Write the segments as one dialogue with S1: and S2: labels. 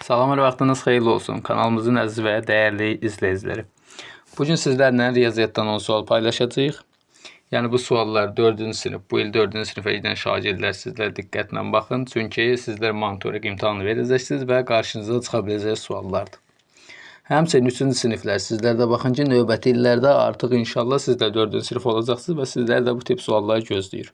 S1: Salamlar, vaxtınız xeyirli olsun. Kanalımızın əziz və dəyərli izləyiciləri. Bugün sizlərlə riyaziyyatdan 10 sual paylaşacağıq. Yəni bu suallar 4-cü sinif, bu il 4-cü sinifə gedən şagirdlər sizlər diqqətlə baxın. Çünki sizlər monitorik imtahanı verəcəksiniz və qarşınıza çıxa biləcək suallardır. Həmçinin 3-cü siniflər sizlər də baxın ki, növbəti illərdə artıq inşallah sizlər 4-cü sinif olacaqsınız və sizlər də bu tip sualları gözləyir.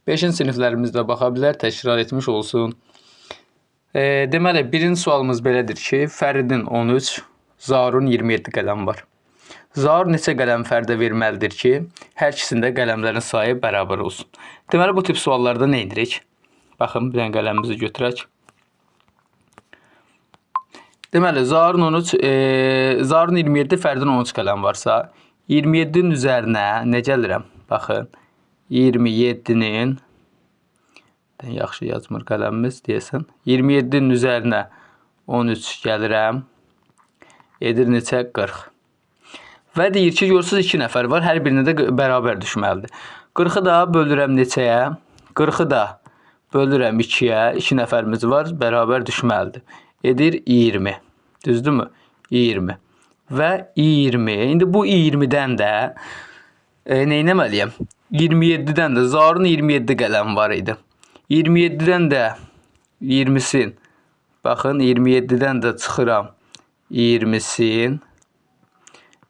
S1: 5-ci siniflərimiz də baxa bilər, təkrar etmiş olsun. Deməli, birinci sualımız belədir ki, Fəridin 13, Zaurun 27 qələm var. Zaur neçə qələm Fərdə verməlidir ki, hər ikisində qələmlərin sayı bərabər olsun? Deməli, bu tip suallarda nə edirik? Baxın, bir dənə qələmimizi götürək. Deməli, Zaurun 27, Fərdin 13 qələm varsa, 27-nin üzərinə nə gəlirəm? Baxın, 27-nin yaxşı yazmır qələmimiz deyəsən. 27-nin üzərinə 13 gəlirəm. Edir neçə? 40. Və deyir ki, görürsünüz 2 nəfər var. Hər birinə də bərabər düşməlidir. 40-ı da bölürəm neçəyə? 40-ı da bölürəm 2-yə. 2 nəfərimiz var. Bərabər düşməlidir. Edir 20. Düzdürmü? 20. Və 20. İndi bu 20-dən də nə etməliyəm? 27-dən də Zaurun 27 qələm var idi. 27-dən də 20'sin. Baxın, 27-dən də çıxıram 20'sin.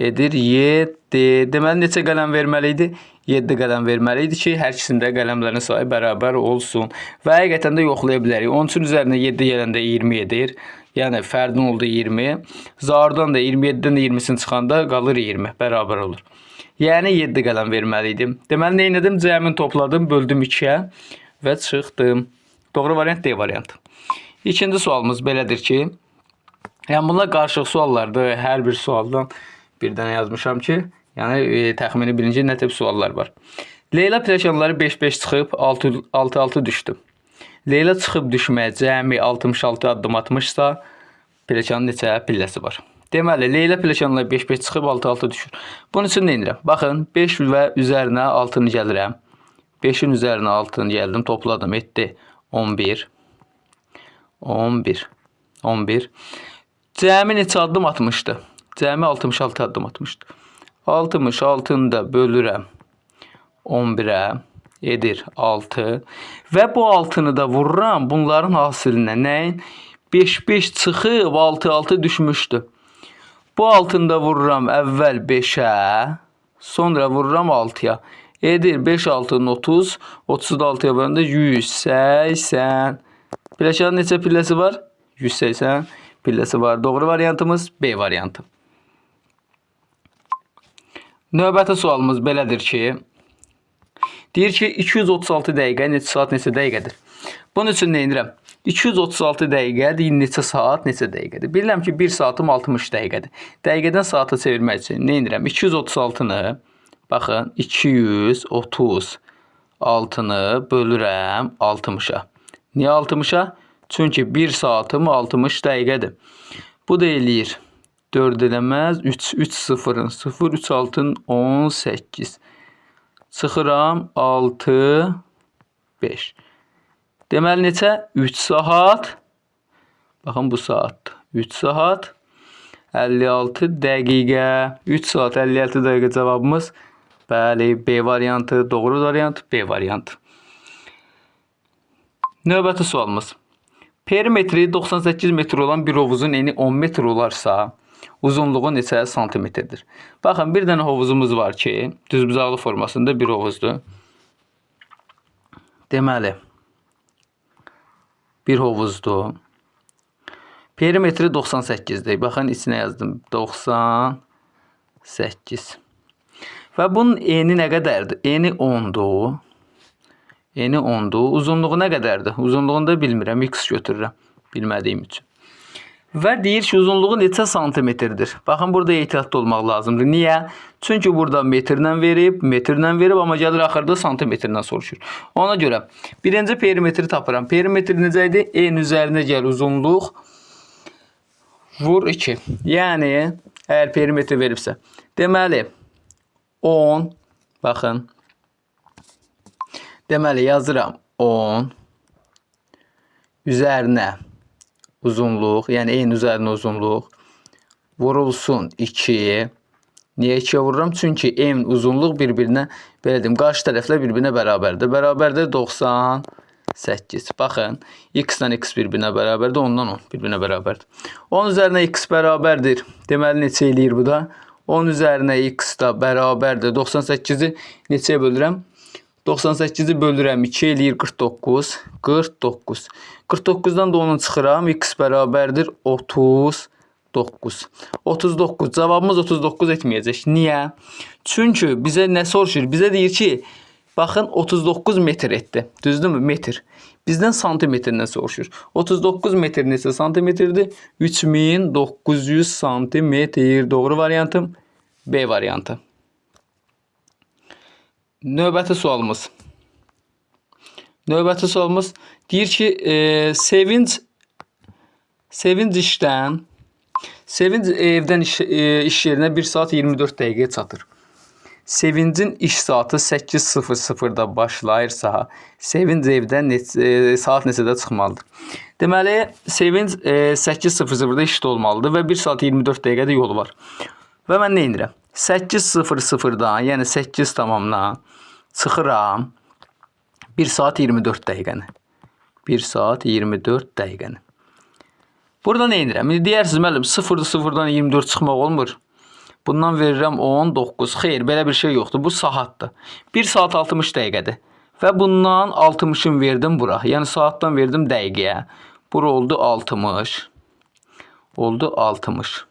S1: Edir 7. Deməli, neçə qələm verməli idi? 7 qələm verməli idi ki, hər ikisində qələmlərin sayı bərabər olsun. Və həqiqətən də yoxlaya bilərik. 13-ün üzərinə 7 gələndə 20 edir. Yəni, Fərdin oldu 20. Zaurdan da 27-dən də 20'sin çıxanda qalır 20. Bərabər olur. Yəni, 7 qələm verməli idim. Deməli, nə etdim? Cəmin topladım, böldüm 2-yə. Və çıxdım. Doğru variant D variantı. İkinci sualımız belədir ki, yəni bunlar qarışıq suallardır. Hər bir sualdan bir dənə yazmışam ki, yəni təxmini birinci nə tip suallar var. Leyla pilləkənləri 5-5 çıxıb 6-6 düşdü. Leyla çıxıb düşməyə cəmi 66 addım atmışsa, pilləkənin neçə pilləsi var? Deməli, Leyla pilləkənləri 5-5 çıxıb 6-6 düşür. Bunun üçün nə edirəm? Baxın, 5 və üzərinə 6-nı gəlirəm. 5'in üzerine 6'ını geldim, topladım, etti 11. 11. 11. Cəmi neçə addım atmışdı? Cəmi 66 addım atmışdı. 66'ını da bölürəm 11'ə, edir 6. Və bu 6'nı da vururam bunların hasilinə. Nəyin? 5-5 çıxıb 6-6 düşmüşdü. Bu 6'nı da vururam əvvəl 5'ə, sonra vururam 6'ya. Edir 5 6'nın 30, 36'ya böləndə 180. Pilləkənin neçə pilləsi var? 180 pilləsi var. Doğru variantımız B variantı. Növbəti sualımız belədir ki, deyir ki, 236 dəqiqə neçə saat neçə dəqiqədir? Bunun üçün nə edirəm? 236 dəqiqədir, neçə saat neçə dəqiqədir? Bilirəm ki, 1 saatım 60 dəqiqədir. Dəqiqədən saata çevirmək üçün nə edirəm? 236'nı baxın, 236'nı bölürəm 60'a. Niyə 60'a? Çünki 1 saatım 60 dəqiqədir. Bu da eləyir 4 eləməz, 3 0'ın 0, 3 6'ın 18. Çıxıram 6, 5. Deməli neçə? 3 saat. Baxın, bu saatdır. 3 saat 56 dəqiqə. 3 saat 56 dəqiqə cavabımız. Bəli, B variantı, doğru variant, B variantı. Növbəti sualımız. Perimetri 98 metr olan bir hovuzun eni 10 metr olarsa, uzunluğu neçə santimetrdir? Baxın, bir dənə hovuzumuz var ki, düzbucaqlı formasında bir hovuzdur. Deməli, bir hovuzdur. Perimetri 98'dir. Baxın, içinə yazdım. 98. Və bunun eni nə qədərdir? Eni 10'dur. Eni 10'dur. Uzunluğu nə qədərdir? Uzunluğunu da bilmirəm. X götürürəm. Bilmədiyim üçün. Və deyir ki, uzunluğu neçə santimetrdir? Baxın, burada ehtiyatlı olmaq lazımdır. Niyə? Çünki burada metrlə verib, amma gəlir axırda santimetrlə soruşur. Ona görə birinci perimetri tapıram. Perimetr necə idi? En üzərinə gəl uzunluq vur 2. Yəni, əgər perimetr veribsə. Deməli, 10, baxın. Deməli, yazıram 10. Üzərinə uzunluq, yəni n üzərinə uzunluq vurulsun 2. Niyə 2-yə vururam? Çünki n uzunluq bir-birinə, belə deyim, qarşı tərəflər bir-birinə bərabərdir. Bərabərdir 98. Baxın, x-dan x bir-birinə bərabərdir, ondan 10 bir-birinə bərabərdir. 10 üzərinə x bərabərdir. Deməli, neçə eləyir bu da? 10 üzərinə x da bərabərdir. 98-i neçəyə bölürəm? 98-i bölürəm 2 eləyir 49. 49. 49-dan da 10'u çıxıram. X bərabərdir 39. 39. Cavabımız 39 etməyəcək. Niyə? Çünki bizə nə soruşur? Bizə deyir ki, baxın 39 metr etdi. Düzdürmü? Metr. Bizdən santimetrdən soruşur. 39 metr neçə santimetrdir? 3900 santimetr. Doğru variantım B variantı. Növbəti sualımız. Növbəti sualımız deyir ki, Sevinç evdən iş yerinə 1 saat 24 dəqiqəyə çatır. Sevincin iş saatı 8:00-da başlayırsa, Sevinç evdən saat neçədə çıxmalıdır? Deməli, Sevinç 8:00-da işdə olmalıdır və 1 saat 24 dəqiqədə yolu var. Və mən nə edirəm? 8:00-dan, yəni 8 tamamdan çıxıram 1 saat 24 dəqiqəni. 1 saat 24 dəqiqəni. Burada nə edirəm? Deyərsiniz, müəllim, 0-dan 24 çıxmaq olmur. Bundan verirəm 19. Xeyr, belə bir şey yoxdur. Bu saatdır. 1 saat 60 dəqiqədir. Və bundan 60'ını verdim bura. Yəni saatdan verdim dəqiqəyə. Bura oldu 60. Oldu 60.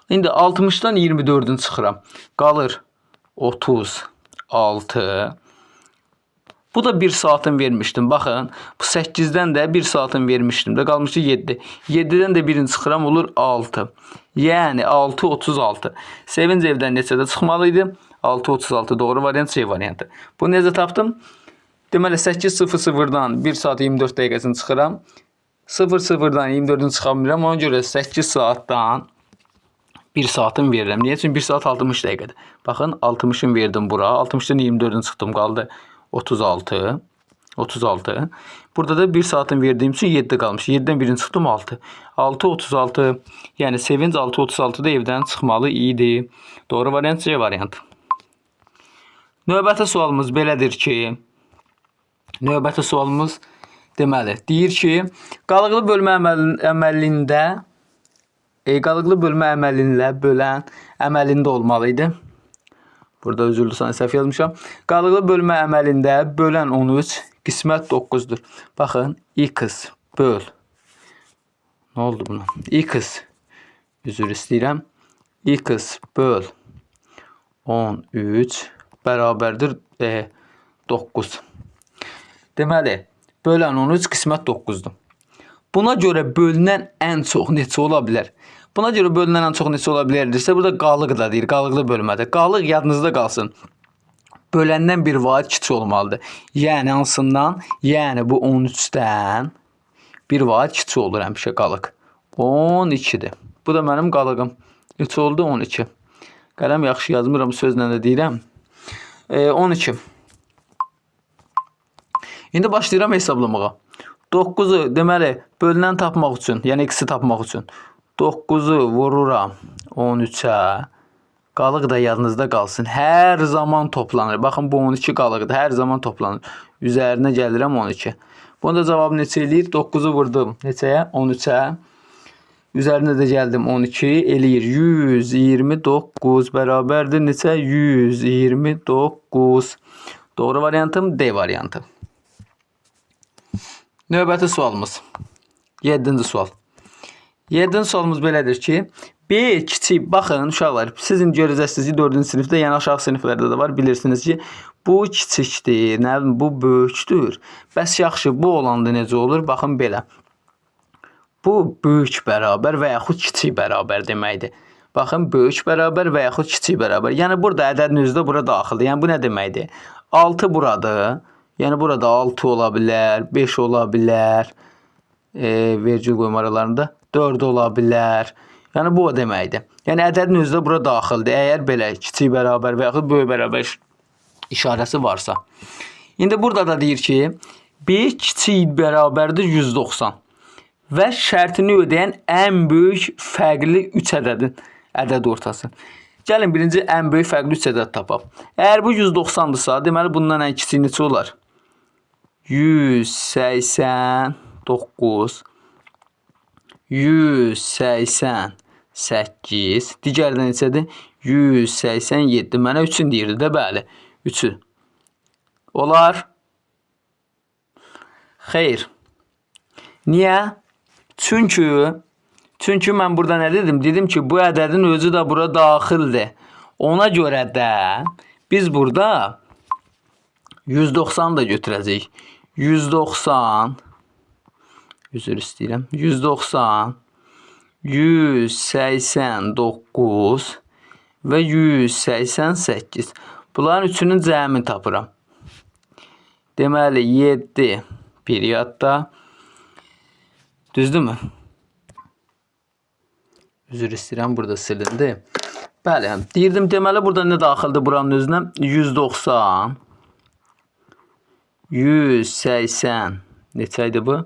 S1: İndi 60'dan 24'ünü çıxıram. Qalır 36. Bu da 1 saatın vermişdim. Baxın, bu 8'dən də 1 saatın vermişdim də. Qalmışdı 7. 7'dən də 1'ini çıxıram, olur 6. Yəni 6:36. Sevinç evdən neçədə çıxmalıydı? 6:36. Doğru variant C variantı. Bu necə tapdım? Deməli 8:00-dan 1 saat 24 dəqiqəsini çıxıram. 00'dan 24'ünü çıxa bilmirəm. Ona görə 8 saatdan 1 saatın verirəm. Niyə? Çünki 1 saat 60 dəqiqədir. Baxın, 60'ını verdim bura. 60'dan 24'ünü çıxdım, qaldı 36. 36. Burada da 1 saatın verdiğim için 7 qalmış. 7'dən 1'ini çıxdım 6. 6:36. Yəni Sevinç 6:36'da evdən çıxmalı idi. Doğru variant C variantı. Növbəti sualımız belədir ki, növbəti sualımız deməli, deyir ki, qalıqlı bölmə əməlinlə bölən əməlində olmalıydı. Burada üzürlüsən səhv yazmışam. Qalıqlı bölmə əməlində bölən 13 qismət 9'dur. Baxın, x böl. Nə oldu buna? X üzr istəyirəm. X böl 13 bərabərdir 9. Deməli, bölən 13 qismət 9'dur. Buna görə bölünən ən çox neçə ola bilər? Buna görə bölünən ən çox neçə ola bilərdirsə, burada qalıq da deyir, qalıqlı bölmədə. Qalıq yadınızda qalsın. Böləndən bir vahid kiçik olmalıdır. Yəni hansından? Yəni bu 13'dən bir vahid kiçik olur həmişə qalıq. 12'dir. Bu da mənim qalığım. Neçə oldu? 12. Qələm yaxşı yazmıram, sözlə də deyirəm. 12. İndi başlayıram hesablamağa. 9'u deməli bölünən tapmaq üçün, yəni x-i tapmaq üçün 9'u vururam 13'ə. Qalıq da yadınızda qalsın. Hər zaman toplanır. Baxın, bu 12 qalıqdır. Hər zaman toplanır. Üzərinə gəlirəm 12. Bunda cavabı neçə eləyir? 9'u vurdum. Neçəyə? 13'ə. Üzərinə də gəldim 12. Eləyir 129. Bərabərdir neçə? 129. Doğru variantım D variantı. Növbəti sualımız. 7-ci sual. 7-ci sualımız belədir ki, B kiçik, baxın uşaqlar, sizin görəcəksiniz ki 4-cü sinifdə, yəni aşağı siniflərdə də var, bilirsiniz ki, bu kiçikdir, nə bilim, bu böyükdür. Bəs yaxşı, bu olanda necə olur? Baxın belə. Bu böyük bərabər və yaxud kiçik bərabər deməkdir. Baxın, böyük bərabər və yaxud kiçik bərabər. Yəni burada ədədin özü də bura daxildir. Yəni bu nə deməkdir? 6 buradır. Yəni burada 6 ola bilər, 5 ola bilər. Vergül qoyma aralarında 4 ola bilər. Yəni bu o deməkdir. Yəni ədədin özü də bura daxildir. Əgər belə kiçik bərabər və yaxud böyük bərabər işarəsi varsa. İndi burada da deyir ki, B kiçik bərabərdir 190. və şərtini ödəyən ən böyük fərqli 3 ədəd ortası. Gəlin birinci ən böyük fərqli 3 ədəd tapaq. Əgər bu 190-dırsa, deməli bundan ən kiçik neçə olar? 189, 188, digərdən neçədir? 187. Mənə 3-ün deyirdi də, bəli. 3-ü. Olar? Xeyr. Niyə? Çünki mən burada nə dedim? Dedim ki, bu ədədin özü də bura daxildir. Ona görə də biz burada 190 da götürəcəyik. 190, üzr istəyirəm, 190, 189 və 188. Bunların üçünün cəmini tapıram. Deməli, 7 periodda. Düzdürmü? Üzr istəyirəm, burada silindi. Bəli, deyirdim, deməli, burada nə daxildir buranın özünə? 190, 180, neçə idi bu?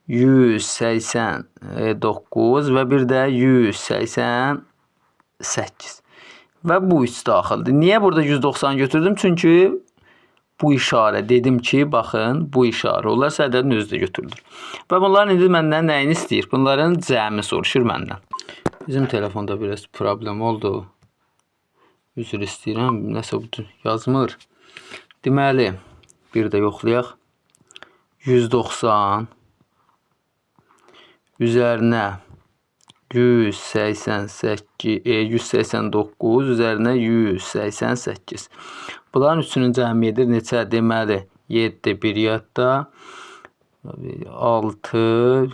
S1: 189 və bir də 188. Və bu 3 daxildir. Niyə burada 190 götürdüm? Çünki bu işarə, dedim ki, baxın, bu işarə olarsa ədədin özü də götürülür. Və bunların indi məndən nəyini istəyir? Bunların cəmi soruşur məndən. Bizim telefonda biraz problem oldu. Üzr istəyirəm, nəsə yazmır. Deməli, bir də yoxlayaq. 190 üzərinə 189 üzərinə 188. Bunların üçünün cəmi edir neçə? Deməli, 7 periodda 6,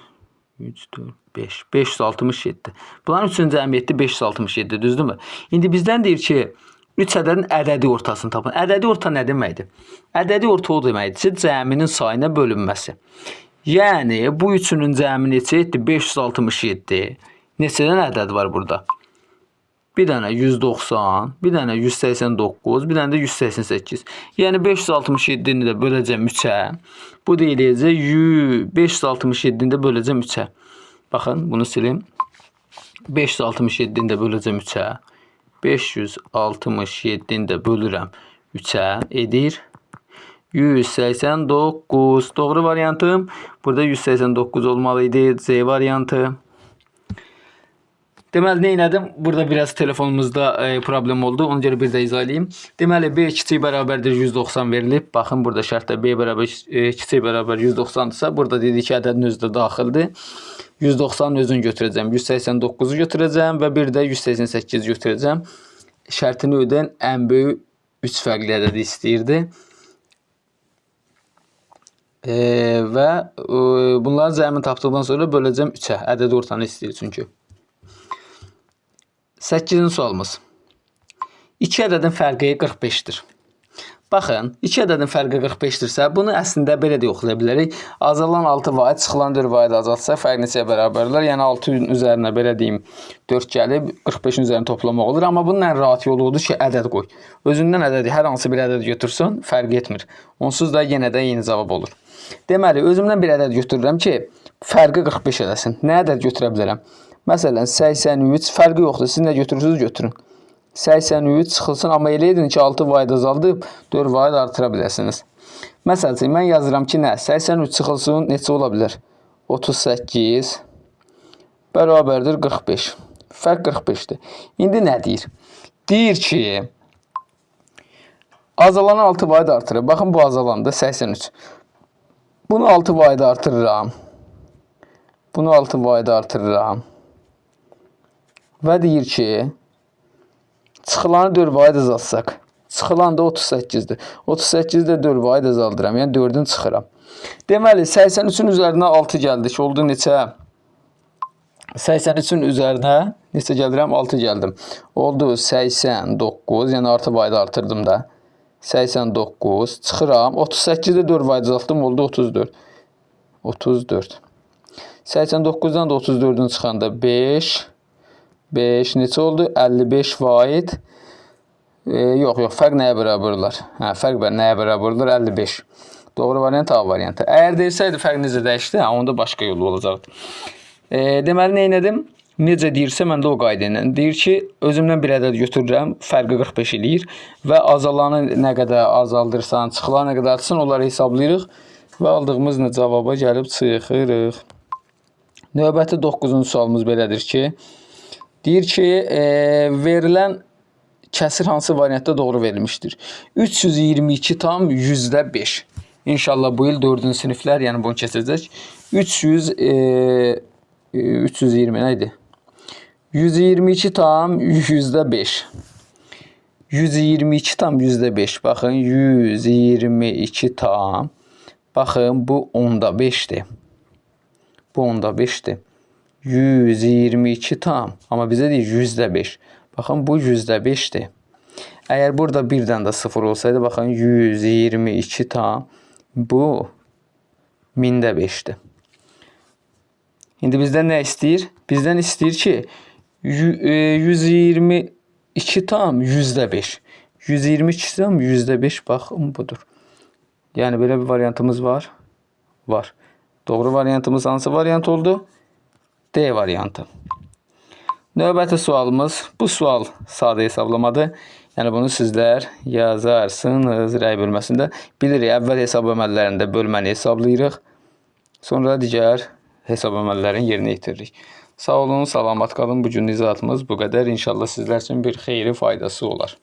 S1: 3, 4, 5, 567. Bunların üçünün cəmiyyəti 567, düzdürmü? İndi bizdən deyir ki, 3 ədədin ədədi ortasını tapın. Ədədi orta nə deməkdir? Ədədi orta o deməkdir ki, cəminin sayına bölünməsi. Yəni, bu üçünün cəmi neçə etdi? 567. Neçədən ədəd var burada? Bir dənə 190, bir dənə 189, bir dənə də 188. Yəni 567-ni də böləcəm 3-ə. Bu da eləyəcək 567-ni də böləcəm 3-ə. Baxın, bunu silim. 567-ni də böləcəm 3-ə. 567-ni də bölürəm 3-ə. Edir 189. Doğru variantım. Burada 189 olmalıydı. C variantı. Deməli, nə elədim? Burada biraz telefonumuzda problem oldu. Ona görə bir də izah edeyim. Deməli, B kiçik bərabərdir 190 verilib. Baxın, burada şərtdə B bərabər kiçik bərabər 190-dırsa, burada dedik ki, ədədin özü də daxildir. 190-ın özünü götürəcəm, 189-u götürəcəm və bir də 188-i götürəcəm. Şərtini ödən ən böyük 3 fərqli ədədi istəyirdi. Və bunların cəmini tapdıqdan sonra böləcəm 3-ə. Ədədi ortanı istəyir çünki. 8-ci sualımız. 2 ədədin fərqi 45-dir. Baxın, 2 ədədin fərqi 45-dirsə, bunu əslində belə də yoxlaya bilərik. Azalan 6 vahid, çıxılan 4 vahid azaltsa, fərq neçəyə bərabərlər? Yəni 6-ın üzərinə belə deyim 4 gəlib, 45-in üzərini toplamaq olur. Amma bunun ən rahat yolu odur ki, ədəd qoy. Özündən ədədi, hər hansı bir ədəd götürsün, fərq etmir. Onsuz da yenə də eyni cavab olur. Deməli, özümdən bir ədəd götürürəm ki, fərqi 45 eləsin. Nə ədəd götürə bilərəm? Məsələn, 83 fərqi yoxdur. Siz nə götürürsünüz, götürün. 83 çıxılsın, amma elə edin ki, 6 vahid azaldıb 4 vahid artıra biləsiniz. Məsəl üçün, mən yazıram ki, nə? 83 çıxılsın, neçə ola bilər? 38 bərabərdir 45. Fərq 45-dir. İndi nə deyir? Deyir ki, azalanı 6 vahid artırır. Baxın, bu azalandı 83. Bunu 6 vahid artırıram. Bunu 6 vahid artırıram. Və deyir ki, çıxılanı 4 vahid azaltsaq. Çıxılan da 38-dir. 38-də 4 vahid azaldıram. Yəni 4-ün çıxıram. Deməli, 83-ün üzərinə 6 gəldik. Oldu neçə? 83-ün üzərinə neçə gəldirəm? 6 gəldim. Oldu 89. Yəni artı vahid artırdım da. 89. Çıxıram. 38-də 4 vahid azaltdım. Oldu 34. 34. 89-dan da 34-ün çıxanda 5. 5 neçə oldu? 55 vahid. Yox, fərq nəyə bərabər olar? Fərq nəyə bərabər olar? 55. Doğru variant A variantı. Əgər desəydi fərq necə dəyişdi, onda başqa yolu olacaqdı. Deməli, nə etdim? Necə deyirsə, mən də o qayda ilə. Deyir ki, özümdən bir ədəd götürürəm, fərqi 45 eləyir və azalanı nə qədər azaldırsan, çıxılanı nə qədər artsın, onları hesablayırıq və aldığımız cavaba gəlib çıxırıq. Növbəti 9-cu sualımız belədir ki, deyir ki, verilən kəsir hansı variantda doğru verilmişdir? 322 tam %5. İnşallah bu il 4-cü siniflər, yəni bunu keçəcək. 320 nə idi? 122 tam %5. 122 tam %5. Baxın, 122 tam. Baxın, bu 10/5'dir. Bu 10/5'dir. 122 tam. Amma bizə deyir %5. Baxın, bu %5'dir. Əgər burada birdən də 0 olsaydı, baxın, 122 tam. Bu 1000/5'dir. İndi bizdən nə istəyir? Bizdən istəyir ki, 122 tam %5. 122 tam %5, baxın, budur. Yəni, belə bir variantımız var. Var. Doğru variantımız hansı variant oldu? D variantı. Növbəti sualımız, bu sual sadə hesablamadır. Yəni, bunu sizlər yazarsınız rəy bölməsində. Bilirik, əvvəl hesab əməllərində bölməni hesablayırıq. Sonra digər hesab əməllərini yerinə yetiririk. Sağ olun, salamat qalın. Bugün izahatımız bu qədər. İnşallah sizlər üçün bir xeyri faydası olar.